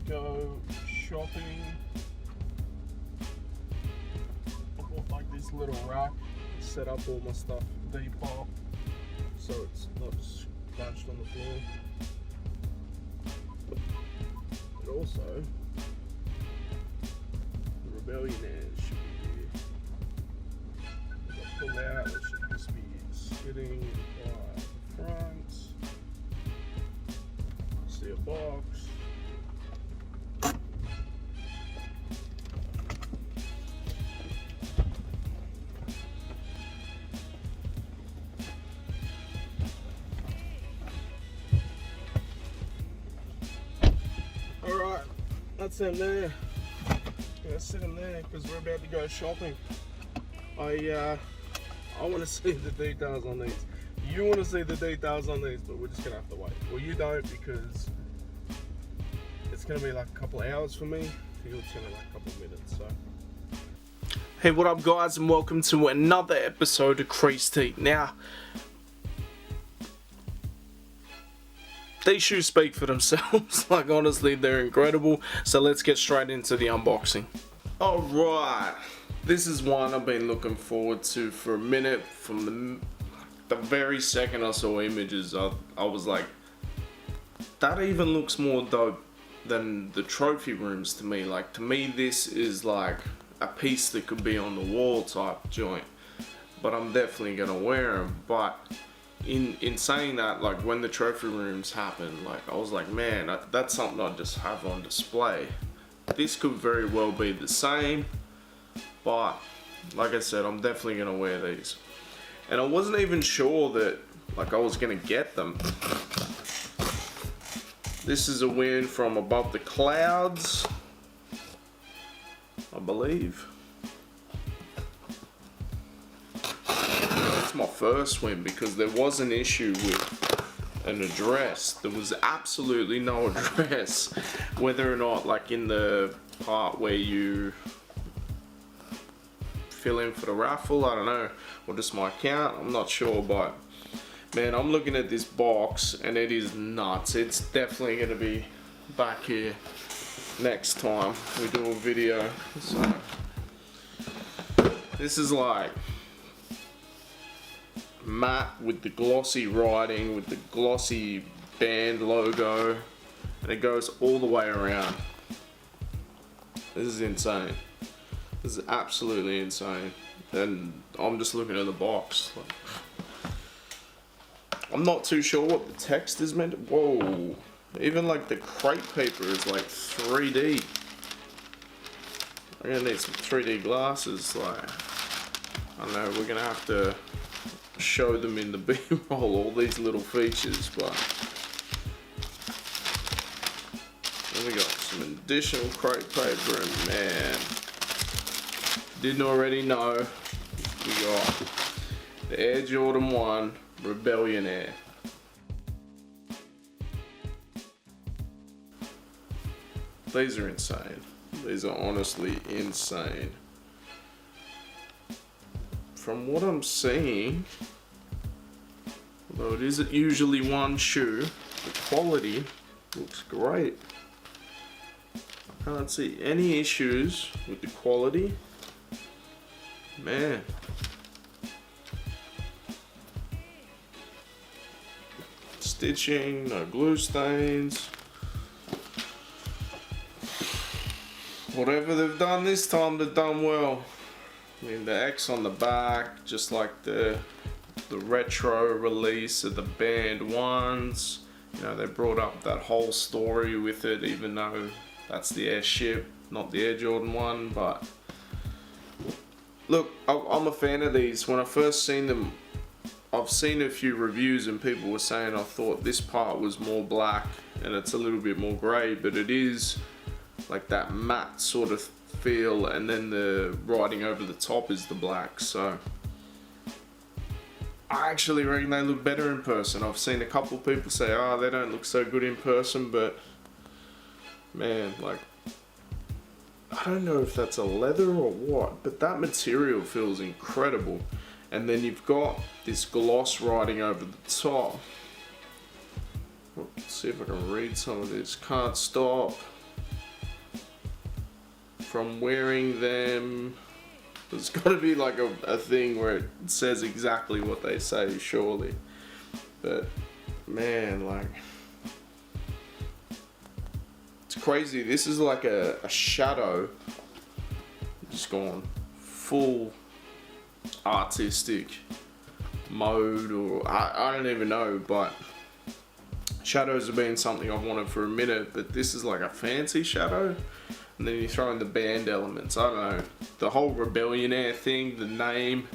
go shopping. I bought like this little rack to set up all my stuff deep up so it's not scratched on the floor. But also, the Rebellionaires should be here. If I pull out, it should just be sitting by the front. See a box. Alright, that's them there. Gonna sit them there because we're about to go shopping. I want to see the details on these. You want to see the details on these, but we're just gonna have to wait. Well, you don't, because it's gonna be like a couple of hours for me. For you, it's gonna be like a couple of minutes. So, hey, what up, guys, and welcome to another episode of Creased. Now, these shoes speak for themselves. Like, honestly, they're incredible. So let's get straight into the unboxing. Alright, this is one I've been looking forward to for a minute. From the very second I saw images, I was like, that even looks more dope than the trophy rooms to me. Like, to me, this is like a piece that could be on the wall type joint. But I'm definitely gonna wear them. But in saying that, like, when the trophy rooms happen, like, I was like, man, that's something I just have on display. This could very well be the same, but like I said, I'm definitely gonna wear these. And I wasn't even sure that, like, I was gonna get them. This is a win from Above the Clouds, I believe. It's my first win because there was an issue with an address. There was absolutely no address, whether or not, like, in the part where you fill in for the raffle, I don't know, or just my account, I'm not sure. But man, I'm looking at this box and it is nuts. It's definitely gonna be back here next time we do a video. So this is like matte with the glossy writing, with the glossy band logo, and it goes all the way around. This is insane. This is absolutely insane. And I'm just looking at the box. I'm not too sure what the text is meant to. Whoa. Even like the crate paper is like 3D. I'm gonna need some 3D glasses. Like, I don't know, we're gonna have to show them in the B-roll, all these little features. But then we got some additional crate paper, and man, didn't already know, we got the Air Jordan 1 Rebellionaire. These are insane. These are honestly insane. From what I'm seeing, although it isn't usually one shoe, the quality looks great. I can't see any issues with the quality. Man. Stitching, no glue stains. Whatever they've done this time, they've done well. I mean, the X on the back, just like the retro release of the band ones. You know, they brought up that whole story with it, even though that's the Airship, not the Air Jordan 1. But look, I'm a fan of these. When I first seen them, I've seen a few reviews and people were saying I thought this part was more black and it's a little bit more grey, but it is like that matte sort of feel, and then the writing over the top is the black. So I actually reckon they look better in person. I've seen a couple of people say, oh, they don't look so good in person, but man, like, I don't know if that's a leather or what, but that material feels incredible. And then you've got this gloss writing over the top. Let's see if I can read some of this. Can't stop. from wearing them. There's got to be like a thing where it says exactly what they say, surely. But man, like, it's crazy. This is like a shadow, just gone full artistic mode, or I don't even know, but shadows have been something I've wanted for a minute, but this is like a fancy shadow. And then you throw in the band elements. I don't know, the whole Rebellionaire thing, the name,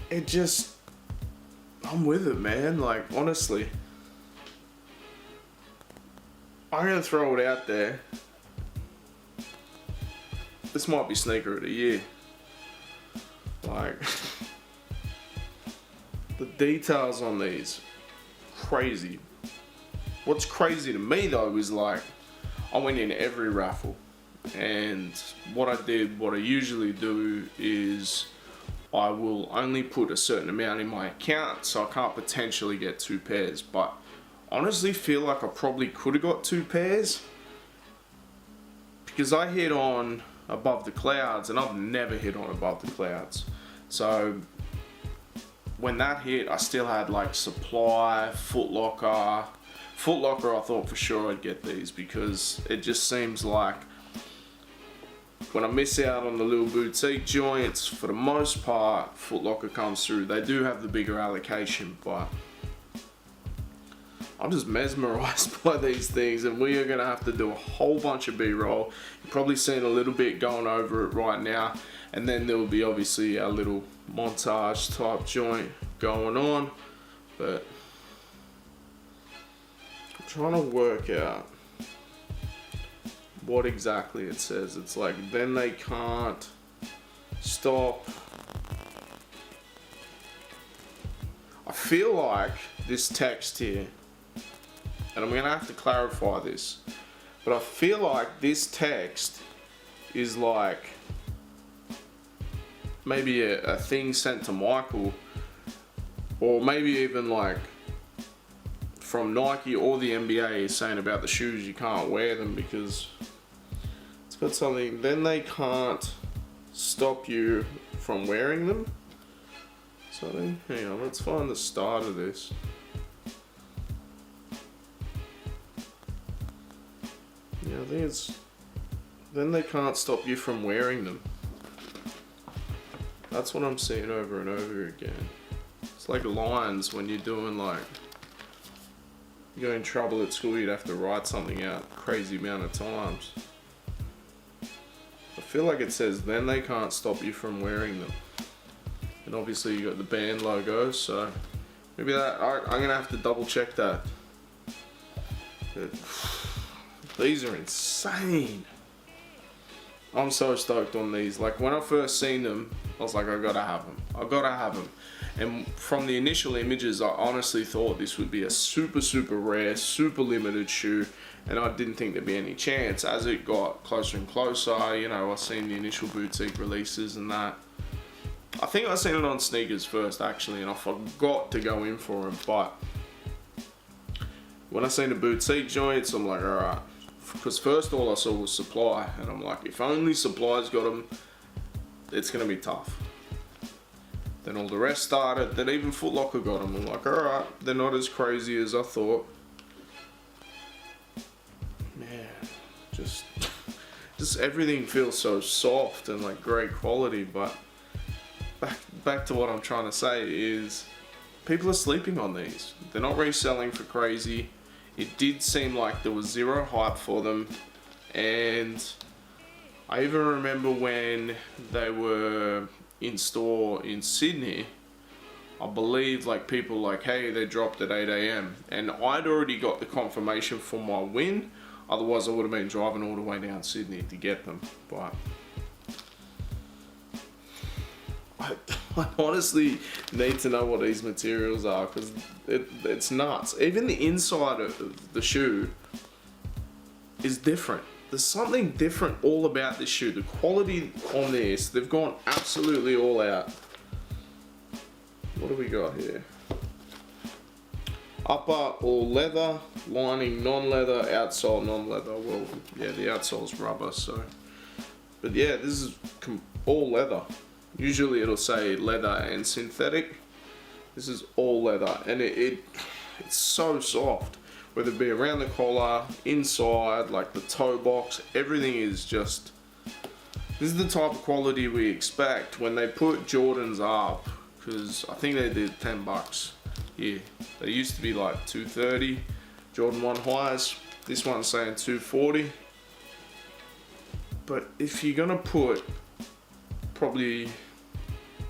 it just, I'm with it, man. Like, honestly, I'm gonna throw it out there. This might be sneaker of the year. Like, the details on these, crazy. What's crazy to me though is, like, I went in every raffle, and what I usually do is I will only put a certain amount in my account, so I can't potentially get 2 pairs, but honestly feel like I probably could have got 2 pairs, because I hit on Above the Clouds, and I've never hit on Above the Clouds. So when that hit, I still had like Supply, Foot Locker. Foot Locker, I thought for sure I'd get these, because it just seems like when I miss out on the little boutique joints, for the most part, Foot Locker comes through. They do have the bigger allocation, but I'm just mesmerized by these things, and we are going to have to do a whole bunch of B-roll. You've probably seen a little bit going over it right now, and then there will be obviously our little montage type joint going on, but trying to work out what exactly it says. It's like, then they can't stop. I feel like this text here, and I'm gonna have to clarify this, but I feel like this text is like maybe a thing sent to Michael, or maybe even like from Nike or the NBA is saying about the shoes you can't wear them because it's got something, then they can't stop you from wearing them. Something, hang on, let's find the start of this. Yeah, I think it's, then they can't stop you from wearing them. That's what I'm seeing over and over again. It's like lines when you're doing like, you go in trouble at school, you'd have to write something out a crazy amount of times. I feel like it says, then they can't stop you from wearing them. And obviously you got the band logo, so maybe that, I'm gonna have to double check that. But these are insane. I'm so stoked on these. Like, when I first seen them, I was like, I gotta have them. I gotta have them. And from the initial images, I honestly thought this would be a super, super rare, super limited shoe, and I didn't think there'd be any chance. As it got closer and closer, you know, I seen the initial boutique releases and that. I think I seen it on sneakers first, actually, and I forgot to go in for them, but when I seen the boutique joints, I'm like, alright. Because first all I saw was Supply, and I'm like, if only Supply's got them, it's going to be tough. Then all the rest started, then even Foot Locker got them. I'm like, alright, they're not as crazy as I thought. Man, just everything feels so soft and like great quality, but back to what I'm trying to say is, people are sleeping on these. They're not reselling for crazy. It did seem like there was zero hype for them, and I even remember when they were in store in Sydney, I believe like people like, hey, they dropped at 8 AM, and I'd already got the confirmation for my win, otherwise I would have been driving all the way down Sydney to get them. But I honestly need to know what these materials are, because it's nuts. Even the inside of the shoe is different. There's something different all about this shoe. The quality on this, they've gone absolutely all out. What do we got here? Upper all leather, lining non-leather, outsole non-leather. Well, yeah, the outsole's rubber, so. But yeah, this is all leather. Usually it'll say leather and synthetic. This is all leather, and it's so soft. Whether it be around the collar, inside, like the toe box, everything is just. This is the type of quality we expect when they put Jordans up, because I think they did $10. Yeah, they used to be like $230. Jordan 1 highs. This one's saying $240. But if you're gonna put probably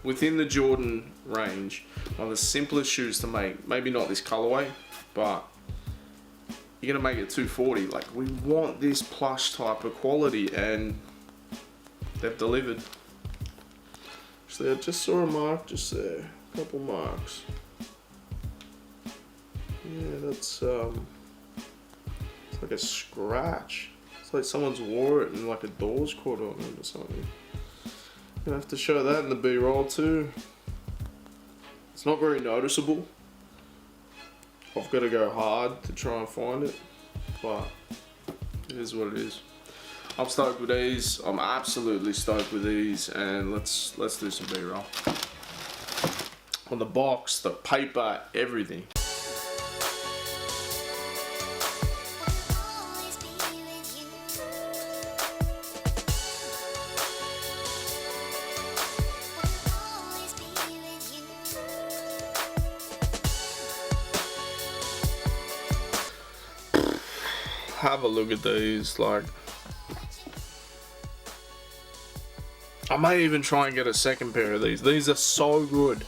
within the Jordan range, one of the simplest shoes to make, maybe not this colorway, but you're gonna make it $240. Like, we want this plush type of quality, and they've delivered. Actually, I just saw a mark just there, a couple marks. Yeah, that's it's like a scratch. It's like someone's wore it and like a door's caught on it or something. Gonna have to show that in the B-roll too. It's not very noticeable. I've got to go hard to try and find it, but it is what it is. I'm stoked with these. I'm absolutely stoked with these, and let's do some B-roll. On the box, the paper, everything. Have a look at these. Like, I may even try and get a second pair of these. These are so good.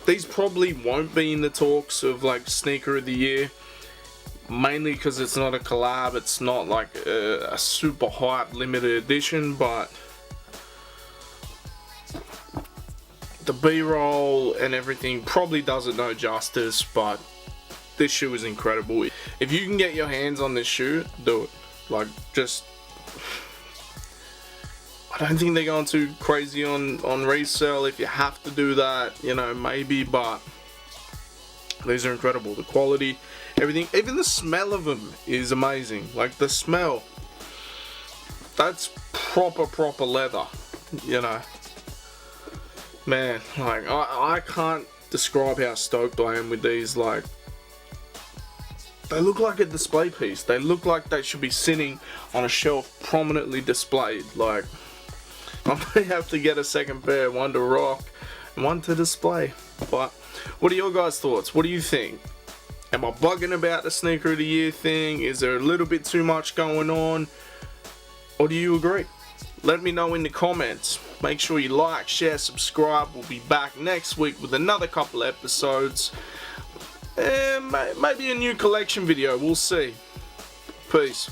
These probably won't be in the talks of like sneaker of the year, mainly because it's not a collab. It's not like a super hype limited edition, but the B-roll and everything probably does it no justice. But this shoe is incredible. If you can get your hands on this shoe, do it. Like, just, I don't think they're going too crazy on resale. If you have to do that, you know, maybe, but these are incredible. The quality, everything, even the smell of them is amazing. Like, the smell, that's proper leather, you know. Man, like, I can't describe how stoked I am with these. Like, they look like a display piece. They look like they should be sitting on a shelf prominently displayed. Like, I may have to get a second pair, one to rock and one to display. But what are your guys' thoughts? What do you think? Am I bugging about the sneaker of the year thing? Is there a little bit too much going on? Or do you agree? Let me know in the comments. Make sure you like, share, subscribe. We'll be back next week with another couple episodes. And maybe a new collection video. We'll see. Peace.